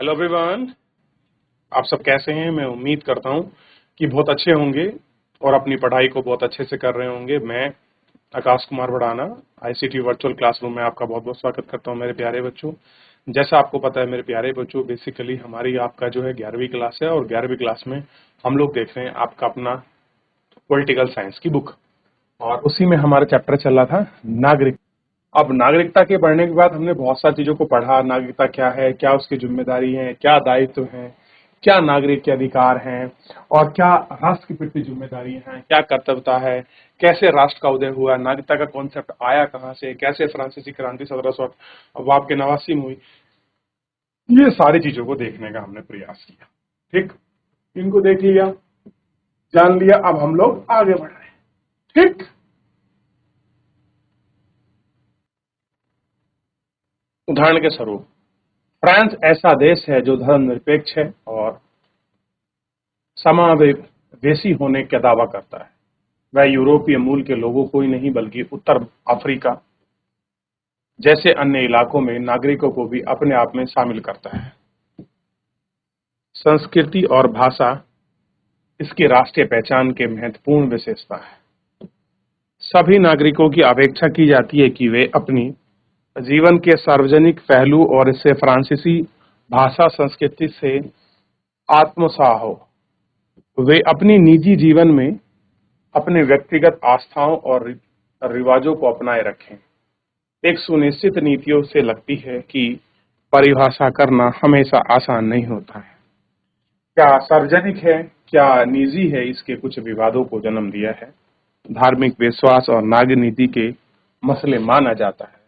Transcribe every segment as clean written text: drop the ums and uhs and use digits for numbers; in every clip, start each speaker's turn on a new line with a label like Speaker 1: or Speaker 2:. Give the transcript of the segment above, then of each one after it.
Speaker 1: Hello everyone. आप सब कैसे हैं? मैं उम्मीद करता हूं कि बहुत अच्छे होंगे और अपनी पढ़ाई को बहुत अच्छे से कर रहे होंगे। मैं Akash Kumar Badana ICT virtual classroom में आपका बहुत बहुत स्वागत करता हूं मेरे प्यारे बच्चों। जैसा आपको पता है मेरे प्यारे बच्चों, बेसिकली हमारी आपका जो है 11वीं क्लास है और 11वीं क्लास में हम लोग देख रहे हैं आपका अपना पॉलिटिकल साइंस की बुक, और उसी में हमारा चैप्टर चल रहा था नागरिक। अब नागरिकता के पढ़ने के बाद हमने बहुत सारी चीजों को पढ़ा। नागरिकता क्या है, क्या उसकी जिम्मेदारी है, क्या दायित्व है, क्या नागरिक के अधिकार हैं, और क्या राष्ट्र की प्रति जिम्मेदारी है, क्या कर्तव्यता है, कैसे राष्ट्र का उदय हुआ, नागरिकता का कॉन्सेप्ट आया कहां से, कैसे फ्रांसीसी क्रांति 1789 के 89 में हुई। ये सारी चीजों को देखने का हमने प्रयास किया। ठीक, इनको देख लिया, जान लिया, अब हम लोग आगे बढ़ रहे हैं। ठीक, उदाहरण के स्वरूप फ्रांस ऐसा देश है जो धर्मनिरपेक्ष है और समावेशी होने का दावा करता है। वह यूरोपीय मूल के लोगों को ही नहीं बल्कि उत्तर अफ्रीका जैसे अन्य इलाकों में नागरिकों को भी अपने आप में शामिल करता है। संस्कृति और भाषा इसकी राष्ट्रीय पहचान के महत्वपूर्ण विशेषता है। सभी नागरिकों की अपेक्षा की जाती है कि वे अपनी जीवन के सार्वजनिक पहलू और इससे फ्रांसीसी भाषा संस्कृति से आत्मसाह हो। वे अपनी निजी जीवन में अपने व्यक्तिगत आस्थाओं और रिवाजों को अपनाए रखें। एक सुनिश्चित नीतियों से लगती है कि परिभाषा करना हमेशा आसान नहीं होता है। क्या सार्वजनिक है, क्या निजी है, इसके कुछ विवादों को जन्म दिया है। धार्मिक विश्वास और नागरिक नीति के मसले माना जाता है।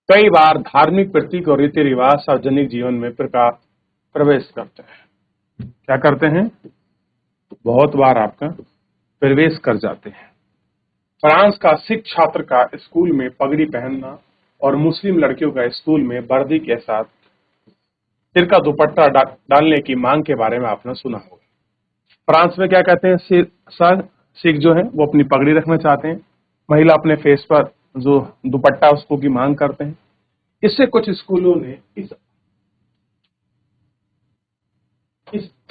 Speaker 1: कई बार धार्मिक प्रतीक और रीति रिवाज सार्वजनिक जीवन में प्रवेश करते हैं। क्या करते हैं? बहुत बार आपका प्रवेश कर जाते हैं। फ्रांस का सिख छात्र का स्कूल में पगड़ी पहनना और मुस्लिम लड़कियों का स्कूल में वर्दी के साथ सिर का दुपट्टा डालने की मांग के बारे में आपने सुना होगा। फ्रांस में क्या कहते हैं, सर सिख जो है वो अपनी पगड़ी रखना चाहते हैं, महिला अपने फेस पर जो दुपट्टा उसको की मांग करते हैं। इससे कुछ स्कूलों ने इस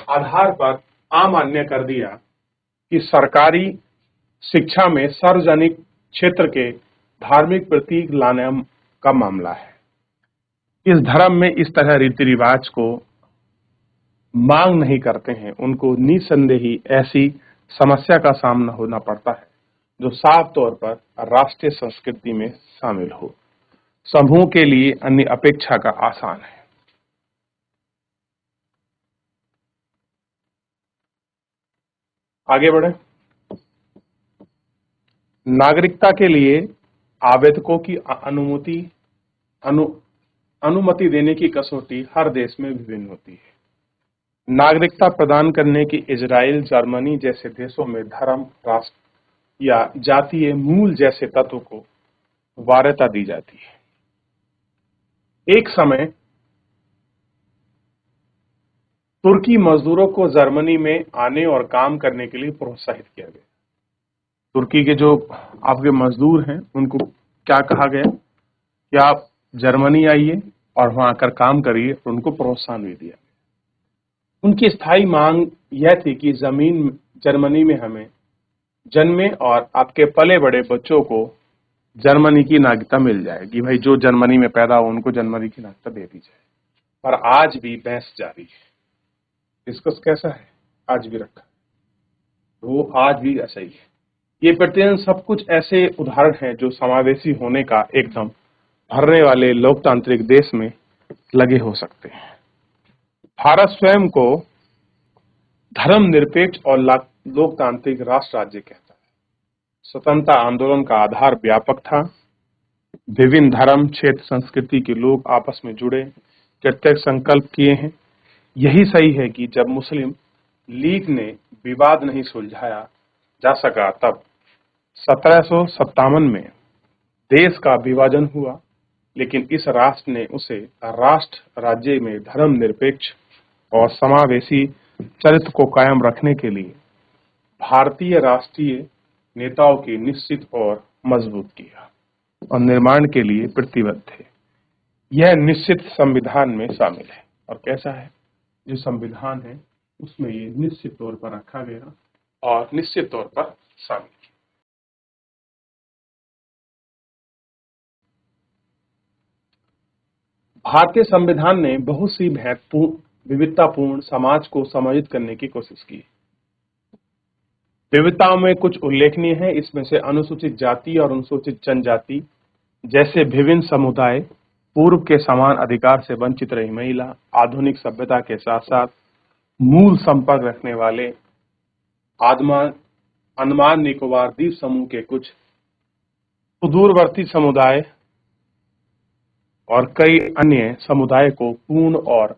Speaker 1: आधार पर अमान्य कर दिया कि सरकारी शिक्षा में सार्वजनिक क्षेत्र के धार्मिक प्रतीक लाने का मामला है। इस धर्म में इस तरह रीति रिवाज को मांग नहीं करते हैं, उनको निसंदेही ऐसी समस्या का सामना होना पड़ता है जो साफ तौर पर राष्ट्रीय संस्कृति में शामिल हो। समूह के लिए अन्य अपेक्षा का आसान है। आगे बढ़े। नागरिकता के लिए आवेदकों की अनुमति देने की कसौटी हर देश में विभिन्न होती है। नागरिकता प्रदान करने की इजराइल, जर्मनी जैसे देशों में धर्म, राष्ट्र या जातीय मूल जैसे तत्व को वरीयता दी जाती है। एक समय तुर्की मजदूरों को जर्मनी में आने और काम करने के लिए प्रोत्साहित किया गया। तुर्की के जो आपके मजदूर हैं उनको क्या कहा गया कि आप जर्मनी आइए और वहां आकर काम करिए, और उनको प्रोत्साहन भी दिया। उनकी स्थायी मांग यह थी कि जमीन जर्मनी में हमें जन्मे और आपके पले बड़े बच्चों को जर्मनी की नागरिकता मिल जाएगी। भाई जो जर्मनी में पैदा हो उनको जर्मनी की नागरिकता दे दी जाए। पर आज भी बहस जारी है। डिस्कस कैसा है, आज भी रखा, वो आज भी ऐसा ही है। ये प्रतिदिन सब कुछ ऐसे उदाहरण हैं जो समावेशी होने का एकदम भरने वाले लोकतांत्रिक देश में लगे हो सकते हैं। भारत स्वयं को धर्मनिरपेक्ष और लोकतांत्रिक राष्ट्र राज्य कहता है। स्वतंत्रता आंदोलन का आधार व्यापक था। विभिन्न धर्म, क्षेत्र, संस्कृति के लोग आपस में जुड़े, प्रत्यक्ष संकल्प किए हैं। यही सही है कि जब मुस्लिम लीग ने विवाद नहीं सुलझाया जा सका, तब 1757 में देश का विभाजन हुआ, लेकिन इस राष्ट्र ने उसे राष्ट्र राज्य में धर्मनिरपेक्ष और समावेशी चरित्र को कायम रखने के लिए भारतीय राष्ट्रीय नेताओं की निश्चित और मजबूत किया और निर्माण के लिए प्रतिबद्ध थे। यह निश्चित संविधान में शामिल है। और कैसा है? जो संविधान है उसमें ये निश्चित तौर पर रखा गया और निश्चित तौर पर शामिल। भारतीय संविधान ने बहुत सी महत्वपूर्ण विविधतापूर्ण समाज को समाहित करने की कोशिश की। विविधताओं में कुछ उल्लेखनीय है, इसमें से अनुसूचित जाति और अनुसूचित जनजाति जैसे विभिन्न समुदाय, पूर्व के समान अधिकार से वंचित रही महिला, आधुनिक सभ्यता के साथ साथ मूल संपर्क रखने वाले अंडमान निकोबार द्वीप समूह के कुछ सुदूरवर्ती समुदाय और कई अन्य समुदाय को पूर्ण और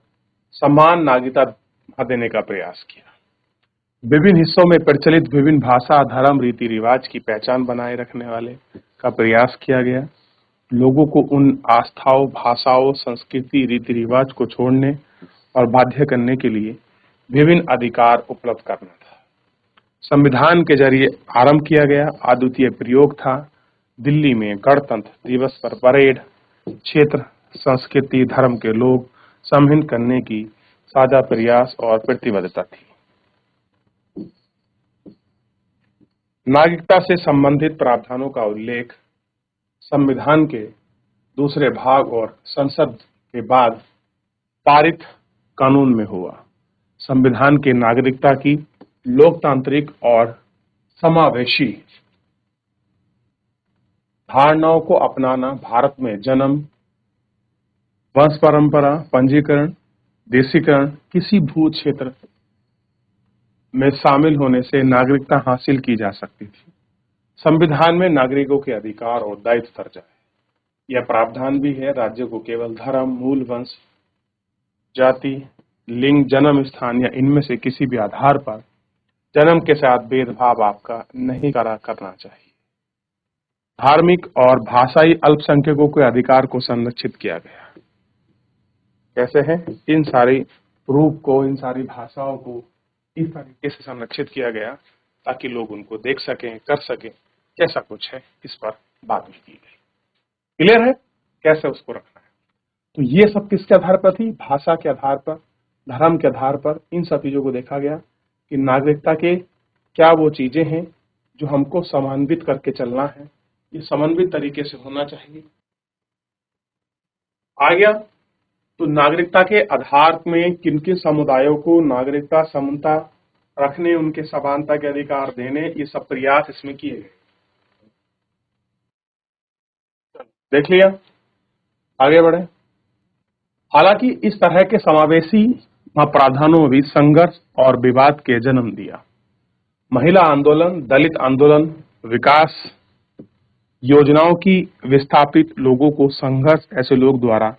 Speaker 1: समान नागरिकता देने का प्रयास किया। विभिन्न हिस्सों में प्रचलित विभिन्न भाषा, धर्म, रीति रिवाज की पहचान बनाए रखने वाले का प्रयास किया गया। लोगों को उन आस्थाओं, भाषाओं, संस्कृति, रीति रिवाज को छोड़ने और बाध्य करने के लिए विभिन्न अधिकार उपलब्ध करना था। संविधान के जरिए आरंभ किया गया अद्वितीय प्रयोग था दिल्ली में गणतंत्र दिवस पर परेड, क्षेत्र, संस्कृति, धर्म के लोग सम्मिलित करने की साझा प्रयास और प्रतिबद्धता थी। नागरिकता से संबंधित प्रावधानों का उल्लेख संविधान के दूसरे भाग और संसद के बाद पारित कानून में हुआ। संविधान के नागरिकता की लोकतांत्रिक और समावेशी धारणाओं को अपनाना, भारत में जन्म, वंश परंपरा, पंजीकरण, देशीकरण, किसी भू क्षेत्र में शामिल होने से नागरिकता हासिल की जा सकती थी। संविधान में नागरिकों के अधिकार और दायित्व दर्ज है। यह प्रावधान भी है राज्यों को केवल धर्म, मूल वंश, जाति, लिंग, जन्म स्थान या इनमें से किसी भी आधार पर जन्म के साथ भेदभाव आपका नहीं करना चाहिए। धार्मिक और भाषाई अल्पसंख्यकों के अधिकार को संरक्षित किया गया। कैसे है? इन सारी रूप को, इन सारी भाषाओं को इस तरीके से संरक्षित किया गया ताकि लोग उनको देख सकें, कर सकें, कैसा कुछ है इस पर बात भी की गई। क्लियर है कैसे उसको रखना है? तो ये सब किसके आधार पर थी? भाषा के आधार पर, धर्म के आधार पर। इन सब चीजों को देखा गया कि नागरिकता के क्या वो चीजें हैं जो हमको समन्वित करके चलना है, ये समन्वित तरीके से होना चाहिए। आ गया तो नागरिकता के आधार में किन किन समुदायों को नागरिकता समता रखने, उनके समानता के अधिकार देने, ये सब प्रयास इसमें किए गए। देख लिया, आगे बढ़े। हालांकि इस तरह के समावेशी प्रावधानों में भी संघर्ष और विवाद के जन्म दिया। महिला आंदोलन, दलित आंदोलन, विकास योजनाओं की विस्थापित लोगों को संघर्ष ऐसे लोग द्वारा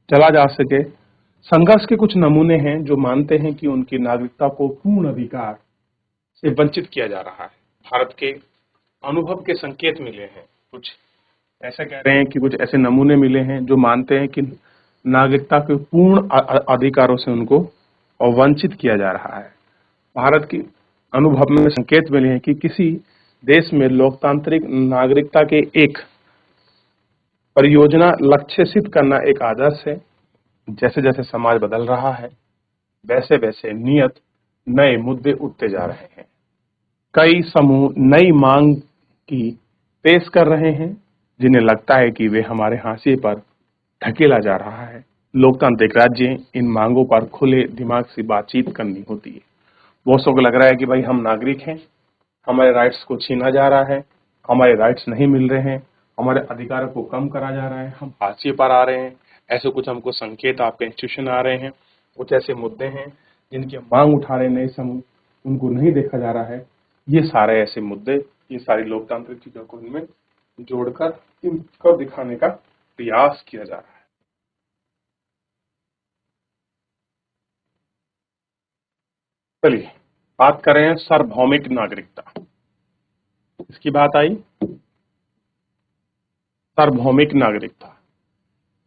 Speaker 1: चला जा सके। संघर्ष के कुछ नमूने हैं जो मानते हैं कि उनकी नागरिकता को पूर्ण अधिकार से वंचित किया जा रहा है। भारत के अनुभव के संकेत मिले हैं, कुछ ऐसा कह रहे हैं कि कुछ ऐसे नमूने मिले हैं जो मानते हैं कि नागरिकता के पूर्ण अधिकारों से उनको वंचित किया जा रहा है। भारत के अनुभव में संकेत मिले हैं कि किसी देश में लोकतांत्रिक नागरिकता के एक परियोजना लक्ष्य सिद्ध करना एक आदर्श है। जैसे जैसे समाज बदल रहा है वैसे वैसे नियत नए मुद्दे उठते जा रहे हैं। कई समूह नई मांग की पेश कर रहे हैं जिन्हें लगता है कि वे हमारे हाशिए पर ढकेला जा रहा है। लोकतांत्रिक राज्य इन मांगों पर खुले दिमाग से बातचीत करनी होती है। बहुत को लग रहा है कि भाई हम नागरिक हैं, हमारे राइट्स को छीना जा रहा है, हमारे राइट्स नहीं मिल रहे हैं, हमारे अधिकारों को कम करा जा रहा है, हम हाशिए पर आ रहे हैं। ऐसे कुछ हमको संकेत आपके इंस्टीट्यूशन आ रहे हैं। कुछ ऐसे मुद्दे हैं जिनकी मांग उठा रहे नए समूह, उनको नहीं देखा जा रहा है। ये सारे ऐसे मुद्दे, ये सारी लोकतांत्रिक चीजों को इनमें जोड़कर इनको दिखाने का प्रयास किया जा रहा है। चलिए बात करें सार्वभौमिक नागरिकता। इसकी बात आई, सार्वभौमिक नागरिकता।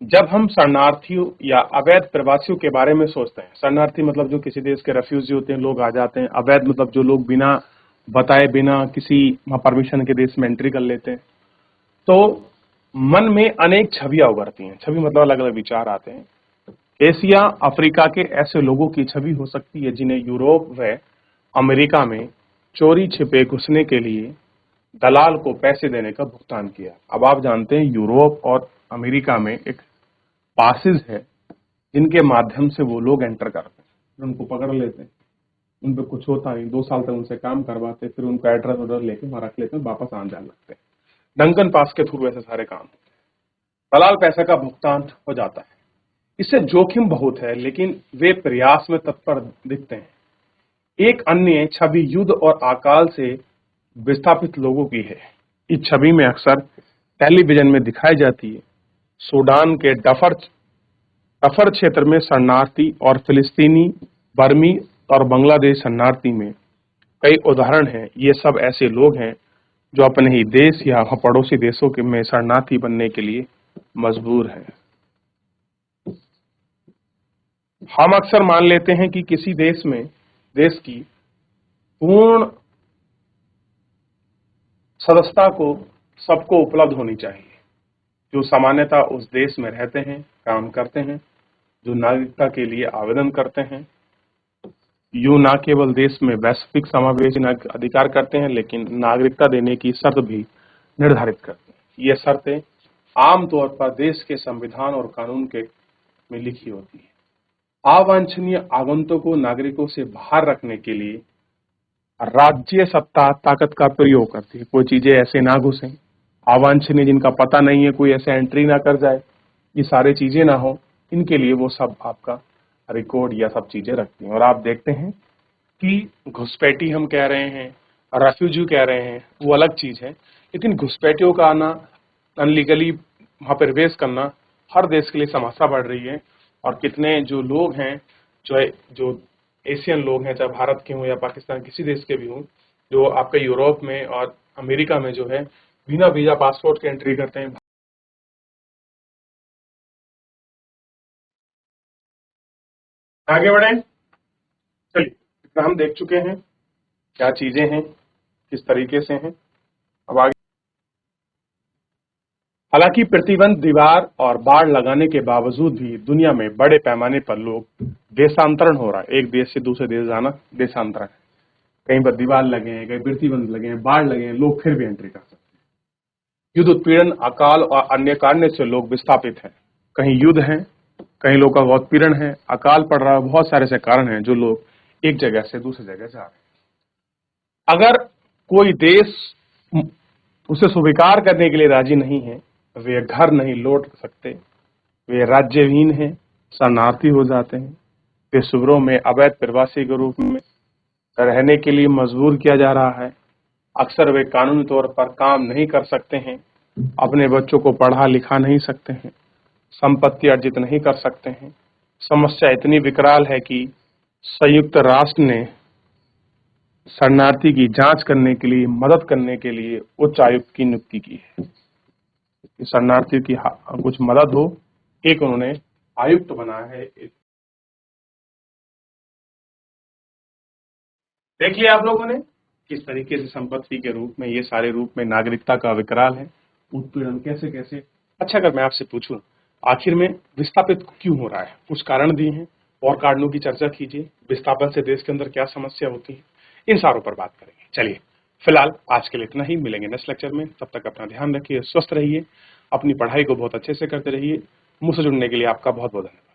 Speaker 1: जब हम शरणार्थियों या अवैध प्रवासियों के बारे में सोचते हैं, शरणार्थी मतलब जो किसी देश के रेफ्यूजी होते हैं, लोग आ जाते हैं। अवैध मतलब जो लोग बिना बताए, बिना किसी परमिशन के देश में एंट्री कर लेते हैं। तो मन में अनेक छवियां उभरती हैं। छवि मतलब अलग अलग विचार आते हैं। एशिया अफ्रीका के ऐसे लोगों की छवि हो सकती है जिन्हें यूरोप व अमेरिका में चोरी छिपे घुसने के लिए दलाल को पैसे देने का भुगतान किया। अब आप जानते हैं यूरोप और अमेरिका में एक पासेज है जिनके माध्यम से वो लोग एंटर करते हैं, उनको पकड़ लेते हैं, उन पर कुछ होता नहीं, 2 साल तक उनसे काम करवाते, फिर उनका एड्रेस ऑर्डर लेके वहां रख लेते हैं, वापस आ जाने लगते हैं। डंकन पास के थ्रू ऐसे सारे काम, दलाल पैसे का भुगतान हो जाता है। इससे जोखिम बहुत है, लेकिन वे प्रयास में तत्पर दिखते हैं। एक अन्य छवि युद्ध और अकाल से विस्थापित लोगों की है। इस छवि में अक्सर टेलीविजन में दिखाई जाती है। सूडान के डफर क्षेत्र में शरणार्थी और फिलिस्तीनी, बर्मी और बांग्लादेश शरणार्थी में कई उदाहरण हैं। ये सब ऐसे लोग हैं जो अपने ही देश या पड़ोसी देशों के में शरणार्थी बनने के लिए मजबूर हैं। हम अक्सर मान लेते हैं कि किसी देश की पूर्ण सदस्यता को सबको उपलब्ध होनी चाहिए, जो सामान्यतः उस देश में रहते हैं, काम करते हैं, जो नागरिकता के लिए आवेदन करते हैं। यूं न केवल देश में वैश्विक समावेशी अधिकार करते हैं, लेकिन नागरिकता देने की शर्त भी निर्धारित करते हैं। ये शर्तें आमतौर पर देश के संविधान और कानून के में लिखी होती है। अवांछनीय आगंतुकों को नागरिकों से बाहर रखने के लिए राज्य सत्ता ताकत का प्रयोग करती है। कोई चीजें ऐसे ना घुसें, अवांछनीय जिनका पता नहीं है, कोई ऐसे एंट्री ना कर जाए, ये सारी चीजें ना हो, इनके लिए वो सब आपका रिकॉर्ड या सब चीजें रखती हैं। और आप देखते हैं कि घुसपैठी हम कह रहे हैं, रेफ्यूजी कह रहे हैं, वो अलग चीज है, लेकिन घुसपैठियों का आना, अनलीगली वहां प्रवेश करना हर देश के लिए समस्या बढ़ रही है। और कितने जो लोग हैं, जो एशियन लोग हैं, चाहे भारत के हों या पाकिस्तान किसी देश के भी हों, जो आपके यूरोप में और अमेरिका में जो है बिना वीजा पासपोर्ट के एंट्री करते हैं। आगे बढ़े, चलिए, इतना हम देख चुके हैं क्या चीजें हैं, किस तरीके से हैं। अब आगे, हालांकि प्रतिबंध, दीवार और बाड़ लगाने के बावजूद भी दुनिया में बड़े पैमाने पर लोग देशांतरण हो रहा है। एक देश से दूसरे देश जाना देशांतरण है। कहीं पर दीवार लगे हैं, कहीं प्रतिबंध लगे हैं, बाढ़ लगे हैं, लोग फिर भी एंट्री कर सकते हैं। युद्ध, उत्पीड़न, अकाल और अन्य कारण से लोग विस्थापित हैं। कहीं युद्ध है, कहीं लोग का उत्पीड़न है, अकाल पड़ रहा है, बहुत सारे ऐसे कारण हैं जो लोग एक जगह से दूसरी जगह जा रहे हैं। अगर कोई देश उसे स्वीकार करने के लिए राजी नहीं है, वे घर नहीं लौट सकते, वे राज्यहीन हैं, शरणार्थी हो जाते हैं, वे शिविरों में अवैध प्रवासी के रूप में रहने के लिए मजबूर किया जा रहा है। अक्सर वे कानूनी तौर पर काम नहीं कर सकते हैं, अपने बच्चों को पढ़ा लिखा नहीं सकते हैं, संपत्ति अर्जित नहीं कर सकते हैं। समस्या इतनी विकराल है कि संयुक्त राष्ट्र ने शरणार्थी की जांच करने के लिए, मदद करने के लिए उच्च आयुक्त की नियुक्ति की है। शरणार्थियों की कुछ मदद हो, एक उन्होंने आयुक्त बनाया है। देख लिया आप लोगों ने किस तरीके से संपत्ति के रूप में, ये सारे रूप में नागरिकता का विकराल है, उत्पीड़न कैसे कैसे। अच्छा, अगर मैं आपसे पूछूं आखिर में विस्थापित क्यों हो रहा है, कुछ कारण दिए हैं और कारणों की चर्चा कीजिए। विस्थापन से देश के अंदर क्या समस्या होती है, इन सारों पर बात करेंगे। चलिए, फिलहाल आज के लिए इतना ही, मिलेंगे नेक्स्ट लेक्चर में। तब तक अपना ध्यान रखिए, स्वस्थ रहिए, अपनी पढ़ाई को बहुत अच्छे से करते रहिए। मुझसे जुड़ने के लिए आपका बहुत बहुत धन्यवाद।